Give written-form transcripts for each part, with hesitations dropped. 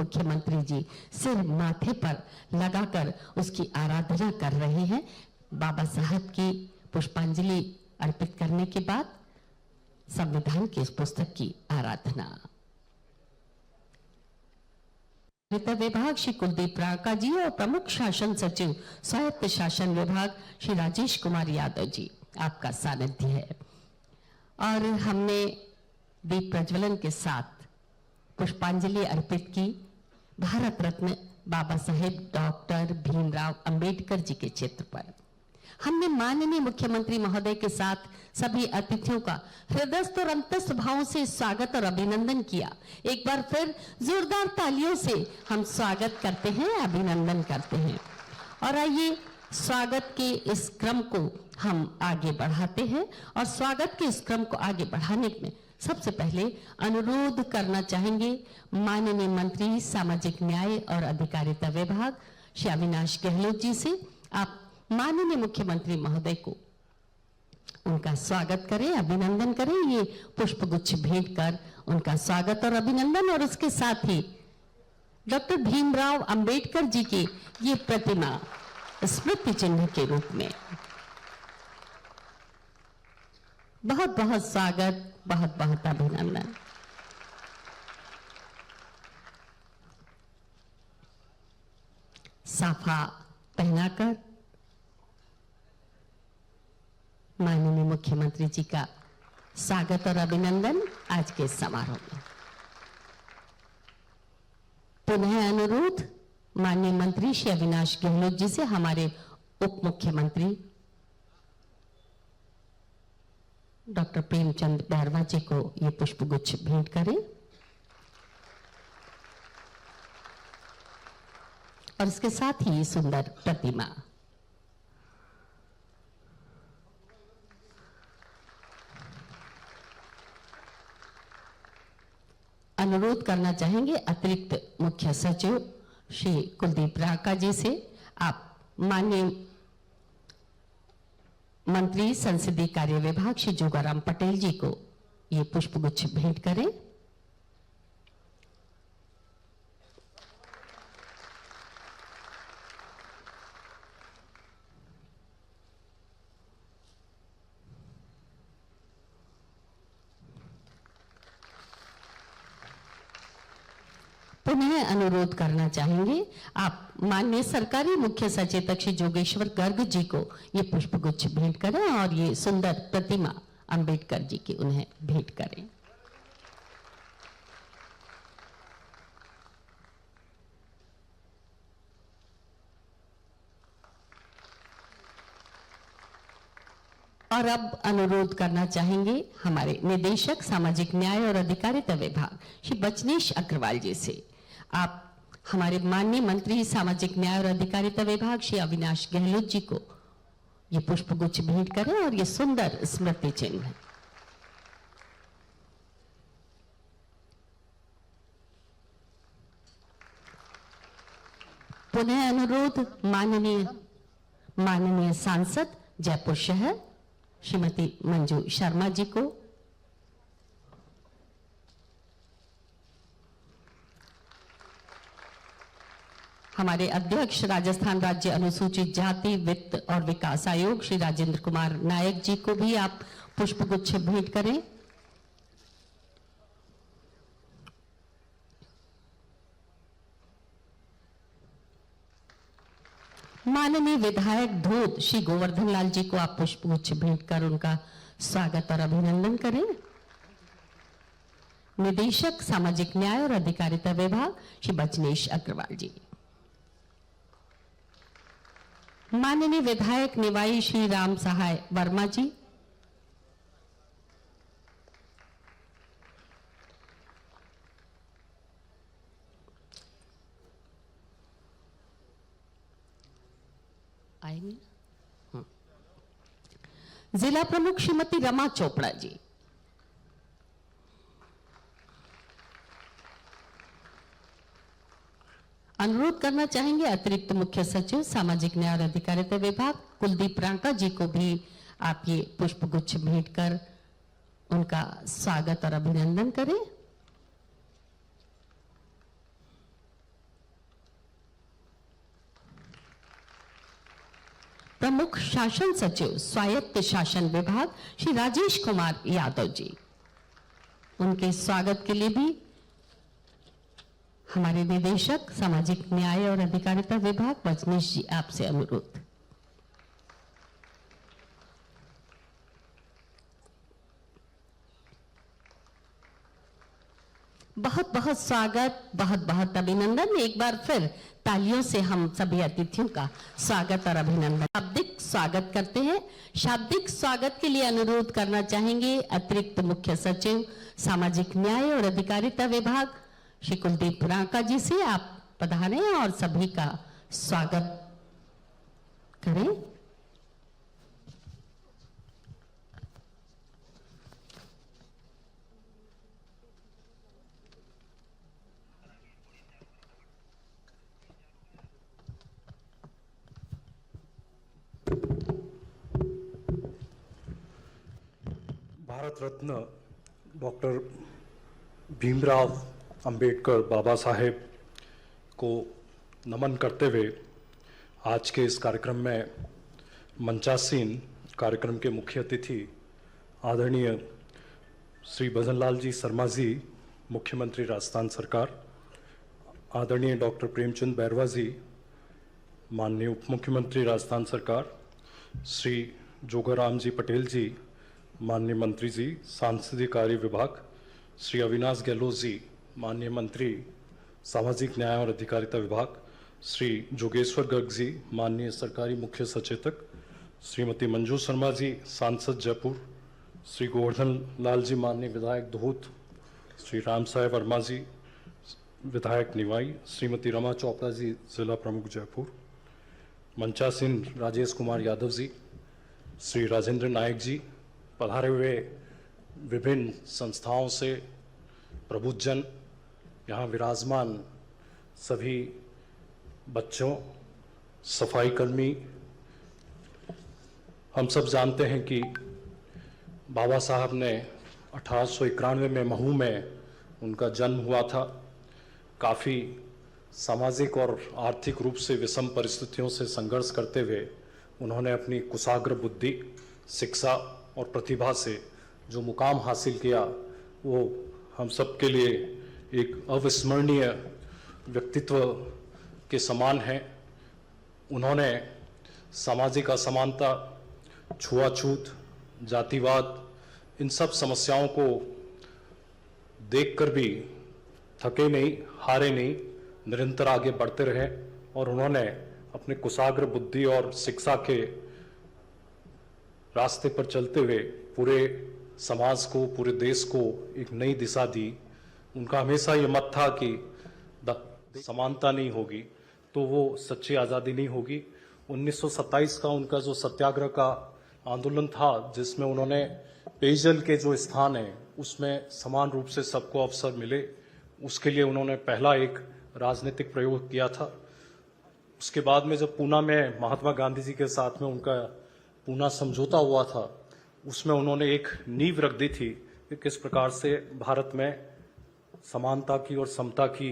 मुख्यमंत्री जी सिर माथे पर लगाकर उसकी आराधना कर रहे हैं। बाबा साहब की पुष्पांजलि अर्पित करने के बाद संविधान की इस पुस्तक की आराधना। वित्त विभाग श्री कुलदीप राका जी और प्रमुख शासन सचिव स्वायत्त शासन विभाग श्री राजेश कुमार यादव जी, आपका सानिध्य है। और हमने दीप प्रज्वलन के साथ पुष्पांजलि अर्पित की भारत रत्न बाबा साहेब डॉक्टर भीमराव अंबेडकर जी के चित्र पर। हमने माननीय मुख्यमंत्री महोदय के साथ सभी अतिथियों का हृदयस्थ और अंतस्थ भावों से स्वागत और अभिनंदन किया। एक बार फिर जोरदार तालियों से हम स्वागत करते हैं, अभिनंदन करते हैं। और आइए स्वागत के इस क्रम को हम आगे बढ़ाते हैं। और स्वागत के इस क्रम को आगे बढ़ाने में सबसे पहले अनुरोध करना चाहेंगे माननीय मंत्री सामाजिक न्याय और अधिकारिता विभाग श्री अविनाश गहलोत जी से। आप माननीय मुख्यमंत्री महोदय को उनका स्वागत करें, अभिनंदन करें। ये पुष्पगुच्छ भेंट कर उनका स्वागत और अभिनंदन, और उसके साथ ही डॉक्टर भीमराव अंबेडकर जी की ये प्रतिमा स्मृति चिन्ह के रूप में बहुत बहुत स्वागत, बहुत बहुत अभिनंदन। साफा पहनाकर माननीय मुख्यमंत्री जी का स्वागत और अभिनंदन आज के समारोह में। पुनः अनुरोध माननीय मंत्री श्री अविनाश गहलोत जी से हमारे उप मुख्यमंत्री डॉक्टर प्रेमचंद बैरवा जी को ये पुष्पगुच्छ भेंट करें। और इसके साथ ही सुंदर प्रतिमा। अनुरोध करना चाहेंगे अतिरिक्त मुख्य सचिव श्री कुलदीप राका जी से, आप माननीय मंत्री संसदीय कार्य विभाग श्री जोगाराम पटेल जी को ये पुष्पगुच्छ भेंट करें। पुनः अनुरोध करना चाहेंगे आप माननीय सरकारी मुख्य सचेतक श्री जोगेश्वर गर्ग जी को ये पुष्पगुच्छ भेंट करें और ये सुंदर प्रतिमा अंबेडकर जी की उन्हें भेंट करें। और अब अनुरोध करना चाहेंगे हमारे निदेशक सामाजिक न्याय और अधिकारिता विभाग श्री बचनेश अग्रवाल जी से। आप हमारे माननीय मंत्री सामाजिक न्याय और अधिकारिता विभाग श्री अविनाश गहलोत जी को ये पुष्पगुच्छ भेंट करें और ये सुंदर स्मृति चिन्ह। पुनः अनुरोध माननीय सांसद जयपुर शहर श्रीमती मंजू शर्मा जी को। हमारे अध्यक्ष राजस्थान राज्य अनुसूचित जाति वित्त और विकास आयोग श्री राजेंद्र कुमार नायक जी को भी आप पुष्पगुच्छ भेंट करें। माननीय विधायक धोत श्री गोवर्धन लाल जी को आप पुष्पगुच्छ भेंट कर उनका स्वागत और अभिनंदन करें। निदेशक सामाजिक न्याय और अधिकारिता विभाग श्री बचनेश अग्रवाल जी। माननीय विधायक निवाई श्री राम सहाय वर्मा जी। आएंगे। जिला प्रमुख श्रीमती रमा चोपड़ा जी। अनुरोध करना चाहेंगे अतिरिक्त मुख्य सचिव सामाजिक न्याय और अधिकारिता विभाग कुलदीप राका जी को भी आप ये पुष्पगुच्छ भेंट कर उनका स्वागत और अभिनंदन करें। प्रमुख शासन सचिव स्वायत्त शासन विभाग श्री राजेश कुमार यादव जी। उनके स्वागत के लिए भी हमारे निदेशक सामाजिक न्याय और अधिकारिता विभाग वजनीश जी आपसे अनुरोध। बहुत बहुत स्वागत, बहुत बहुत अभिनंदन। एक बार फिर तालियों से हम सभी अतिथियों का स्वागत और अभिनंदन। शाब्दिक स्वागत करते हैं। शाब्दिक स्वागत के लिए अनुरोध करना चाहेंगे अतिरिक्त मुख्य सचिव सामाजिक न्याय और अधिकारिता विभाग श्री कुलदीप रांका जी से। आप पधारें और सभी का स्वागत करें। भारत रत्न डॉक्टर भीमराव अंबेडकर बाबा साहेब को नमन करते हुए आज के इस कार्यक्रम में मंचासीन कार्यक्रम के मुख्य अतिथि आदरणीय श्री भजनलाल जी शर्मा जी, मुख्यमंत्री राजस्थान सरकार, आदरणीय डॉक्टर प्रेमचंद बैरवा जी, माननीय उप मुख्यमंत्री राजस्थान सरकार, श्री जोगाराम जी पटेल जी, माननीय मंत्री जी सांसदीय कार्य विभाग, श्री अविनाश गहलोत जी, माननीय मंत्री सामाजिक न्याय और अधिकारिता विभाग, श्री जोगेश्वर गर्ग जी, माननीय सरकारी मुख्य सचेतक, श्रीमती मंजू शर्मा जी, सांसद जयपुर, श्री गोवर्धन लाल जी, माननीय विधायक धूत, श्री राम साहेब वर्मा जी, विधायक निवाई, श्रीमती रमा चोपड़ा जी, जिला प्रमुख जयपुर, मंचासीन राजेश कुमार यादव जी, श्री राजेंद्र नायक जी, पधारे हुए विभिन्न संस्थाओं से प्रबुद्धजन, यहाँ विराजमान सभी बच्चों, सफाई कर्मी। हम सब जानते हैं कि बाबा साहब ने 1891 में महू में उनका जन्म हुआ था। काफ़ी सामाजिक और आर्थिक रूप से विषम परिस्थितियों से संघर्ष करते हुए उन्होंने अपनी कुशाग्र बुद्धि, शिक्षा और प्रतिभा से जो मुकाम हासिल किया वो हम सब के लिए एक अविस्मरणीय व्यक्तित्व के समान है। उन्होंने सामाजिक असमानता, छुआछूत, जातिवाद, इन सब समस्याओं को देखकर भी थके नहीं, हारे नहीं, निरंतर आगे बढ़ते रहे और उन्होंने अपने कुशाग्र बुद्धि और शिक्षा के रास्ते पर चलते हुए पूरे समाज को, पूरे देश को एक नई दिशा दी। उनका हमेशा ये मत था कि समानता नहीं होगी तो वो सच्ची आज़ादी नहीं होगी। 1927 का उनका जो सत्याग्रह का आंदोलन था, जिसमें उन्होंने पेयजल के जो स्थान है उसमें समान रूप से सबको अवसर मिले, उसके लिए उन्होंने पहला एक राजनीतिक प्रयोग किया था। उसके बाद में जब पूना में महात्मा गांधी जी के साथ में उनका पूना समझौता हुआ था, उसमें उन्होंने एक नींव रख दी थी कि किस प्रकार से भारत में समानता की और समता की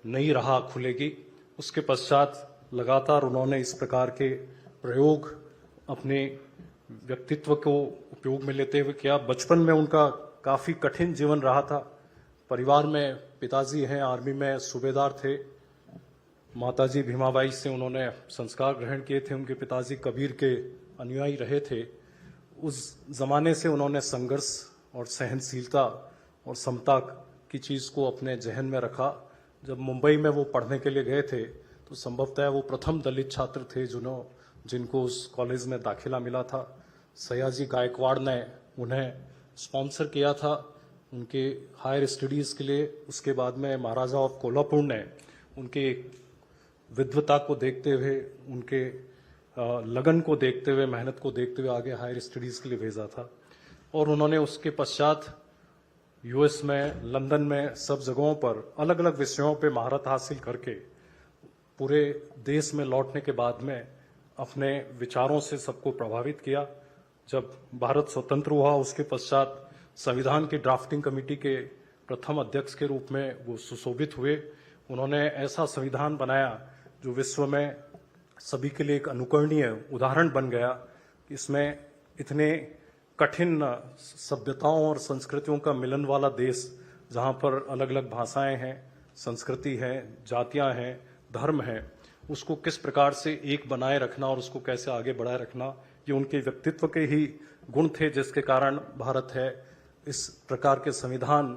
नई राह खुलेगी। उसके पश्चात लगातार उन्होंने इस प्रकार के प्रयोग अपने व्यक्तित्व को उपयोग में लेते हुए किया। बचपन में उनका काफ़ी कठिन जीवन रहा था। परिवार में पिताजी हैं, आर्मी में सूबेदार थे, माताजी भीमाबाई से उन्होंने संस्कार ग्रहण किए थे, उनके पिताजी कबीर के अनुयायी रहे थे। उस जमाने से उन्होंने संघर्ष और सहनशीलता और समता की चीज़ को अपने जहन में रखा। जब मुंबई में वो पढ़ने के लिए गए थे तो संभवतः वो प्रथम दलित छात्र थे जिनको उस कॉलेज में दाखिला मिला था। सयाजी गायकवाड़ ने उन्हें स्पॉन्सर किया था उनके हायर स्टडीज़ के लिए। उसके बाद में महाराजा ऑफ कोल्हापुर ने उनके विद्वता को देखते हुए, उनके लगन को देखते हुए, मेहनत को देखते हुए आगे हायर स्टडीज़ के लिए भेजा था। और उन्होंने उसके पश्चात यूएस में, लंदन में, सब जगहों पर अलग अलग विषयों पे महारत हासिल करके पूरे देश में लौटने के बाद में अपने विचारों से सबको प्रभावित किया। जब भारत स्वतंत्र हुआ उसके पश्चात संविधान की ड्राफ्टिंग कमेटी के प्रथम अध्यक्ष के रूप में वो सुशोभित हुए। उन्होंने ऐसा संविधान बनाया जो विश्व में सभी के लिए एक अनुकरणीय उदाहरण बन गया। इसमें इतने कठिन सभ्यताओं और संस्कृतियों का मिलन वाला देश, जहां पर अलग अलग भाषाएं हैं, संस्कृति है, जातियां हैं, धर्म हैं, उसको किस प्रकार से एक बनाए रखना और उसको कैसे आगे बढ़ाए रखना, ये उनके व्यक्तित्व के ही गुण थे, जिसके कारण भारत है इस प्रकार के संविधान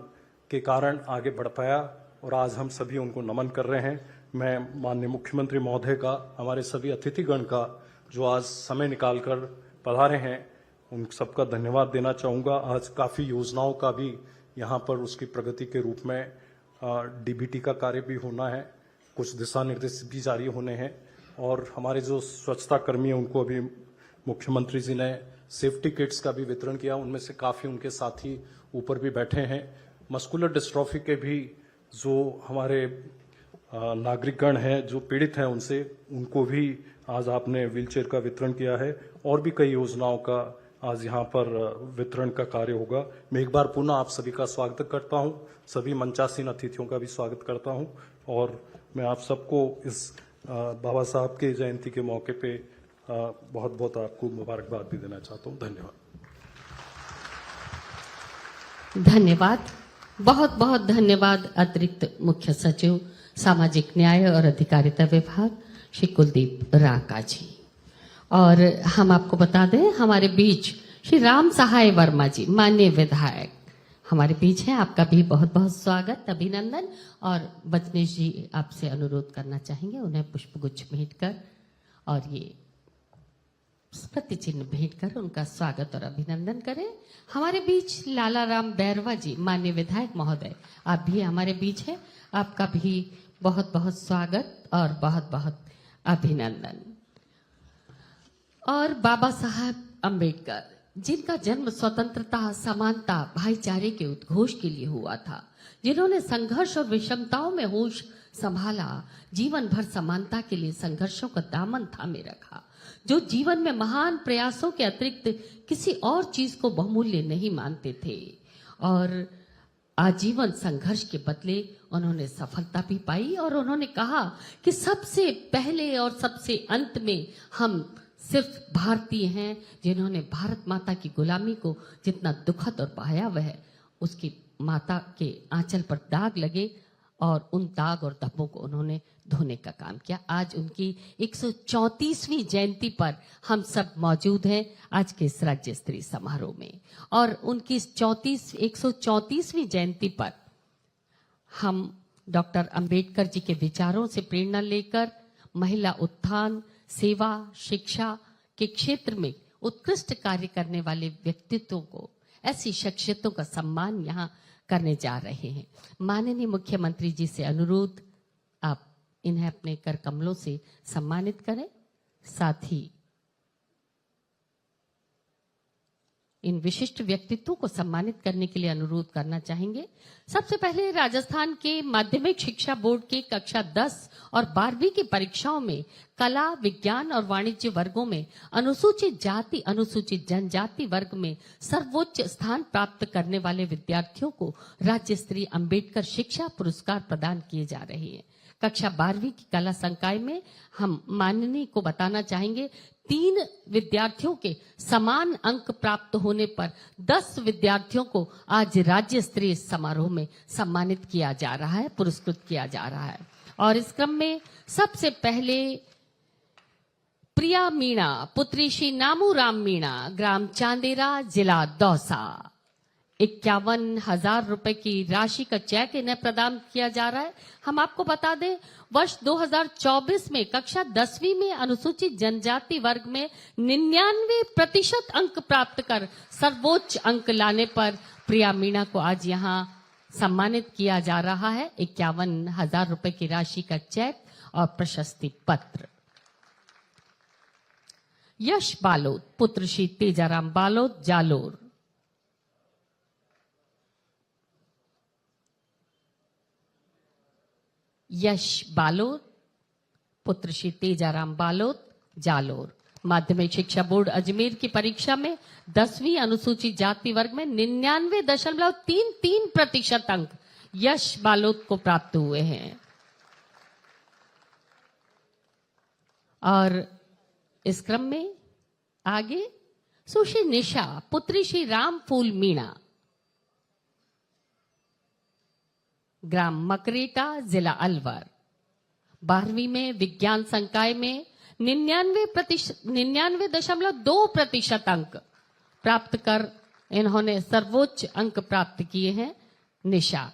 के कारण आगे बढ़ पाया। और आज हम सभी उनको नमन कर रहे हैं। मैं माननीय मुख्यमंत्री महोदय का, हमारे सभी अतिथिगण का जो आज समय निकालकर पधारे हैं, उन सबका धन्यवाद देना चाहूँगा। आज काफ़ी योजनाओं का भी यहाँ पर उसकी प्रगति के रूप में डीबीटी का कार्य भी होना है, कुछ दिशा निर्देश भी जारी होने हैं, और हमारे जो स्वच्छता कर्मी हैं उनको अभी मुख्यमंत्री जी ने सेफ्टी किट्स का भी वितरण किया। उनमें से काफ़ी उनके साथी ऊपर भी बैठे हैं। मस्कुलर डिस्ट्रॉफी के भी जो हमारे नागरिकगण हैं जो पीड़ित हैं, उनको भी आज आपने व्हीलचेयर का वितरण किया है, और भी कई योजनाओं का आज यहाँ पर वितरण का कार्य होगा। मैं एक बार पुनः आप सभी का स्वागत करता हूँ, सभी मंचासीन अतिथियों का भी स्वागत करता हूँ, और मैं आप सबको इस बाबा साहब के जयंती के मौके पे बहुत बहुत आपको मुबारकबाद भी देना चाहता हूँ। धन्यवाद। धन्यवाद, बहुत बहुत धन्यवाद अतिरिक्त मुख्य सचिव सामाजिक न्याय और अधिकारिता विभाग श्री कुलदीप राका जी। और हम आपको बता दें, हमारे बीच श्री राम सहाय वर्मा जी, माननीय विधायक, हमारे बीच हैं। आपका भी बहुत बहुत स्वागत, अभिनंदन। और बचनेश जी आपसे अनुरोध करना चाहेंगे उन्हें पुष्पगुच्छ भेंट कर और ये स्मृति चिन्ह भेंट कर उनका स्वागत और अभिनंदन करें। हमारे बीच लाला राम बैरवा जी, माननीय विधायक महोदय, आप भी हमारे बीच हैं। आपका भी बहुत बहुत स्वागत और बहुत बहुत अभिनंदन। और बाबा साहब अम्बेडकर, जिनका जन्म स्वतंत्रता, समानता, भाईचारे के उद्घोष के लिए हुआ था, जिन्होंने संघर्ष और विषमताओं में होश संभाला, जीवन भर समानता के लिए संघर्षों का दामन थामे रखा, जो जीवन में महान प्रयासों के अतिरिक्त किसी और चीज को बहुमूल्य नहीं मानते थे, और आजीवन संघर्ष के बदले उन्होंने सफलता भी पाई। और उन्होंने कहा कि सबसे पहले और सबसे अंत में हम सिर्फ भारतीय हैं, जिन्होंने भारत माता की गुलामी को जितना दुखद और भयावह है, उसकी माता के आंचल पर दाग लगे और उन दाग और धब्बों को उन्होंने धोने का काम किया। आज उनकी 134वीं जयंती पर हम सब मौजूद हैं आज के इस राज्य स्तरीय समारोह में, और उनकी 134वीं जयंती पर हम डॉक्टर अंबेडकर जी के विचारों से प्रेरणा लेकर महिला उत्थान, सेवा, शिक्षा के क्षेत्र में उत्कृष्ट कार्य करने वाले व्यक्तित्वों को, ऐसी शख्सियतों का सम्मान यहाँ करने जा रहे हैं। माननीय मुख्यमंत्री जी से अनुरोध, आप इन्हें अपने कर कमलों से सम्मानित करें। साथ ही इन विशिष्ट व्यक्तित्वों को सम्मानित करने के लिए अनुरोध करना चाहेंगे। सबसे पहले राजस्थान के माध्यमिक शिक्षा बोर्ड के कक्षा 10 और 12वीं की परीक्षाओं में कला, विज्ञान और वाणिज्य वर्गों में अनुसूचित जाति, अनुसूचित जनजाति वर्ग में सर्वोच्च स्थान प्राप्त करने वाले विद्यार्थियों को राज्य स्तरीय अंबेडकर शिक्षा पुरस्कार प्रदान किए जा रहे हैं। कक्षा 12वीं की कला संकाय में हम माननीय को बताना चाहेंगे, 3 विद्यार्थियों के समान अंक प्राप्त होने पर 10 विद्यार्थियों को आज राज्य स्तरीय समारोह में सम्मानित किया जा रहा है, पुरस्कृत किया जा रहा है। और इस क्रम में सबसे पहले प्रिया मीणा, पुत्री श्री नामूराम मीणा, ग्राम चांदेरा, जिला दौसा, 51,000 रुपए की राशि का चेक इन्हें प्रदान किया जा रहा है। हम आपको बता दें, वर्ष 2024 में कक्षा 10वीं में अनुसूचित जनजाति वर्ग में 99% अंक प्राप्त कर सर्वोच्च अंक लाने पर प्रिया मीणा को आज यहाँ सम्मानित किया जा रहा है। 51,000 रुपए की राशि का चेक और प्रशस्ति पत्र। यश बालोद, पुत्र श्री तेजाराम बालोद, जालोर, यश बालोद, पुत्र श्री तेजाराम बालोद, जालोर, माध्यमिक शिक्षा बोर्ड अजमेर की परीक्षा में 10वीं अनुसूचित जाति वर्ग में 99.33% अंक यश बालोद को प्राप्त हुए हैं। और इस क्रम में आगे सुश्री निशा पुत्री श्री राम फूल मीणा, ग्राम मकरेटा, जिला अलवर, 12वीं में विज्ञान संकाय में 99.2% अंक प्राप्त कर इन्होंने सर्वोच्च अंक प्राप्त किए हैं। निशा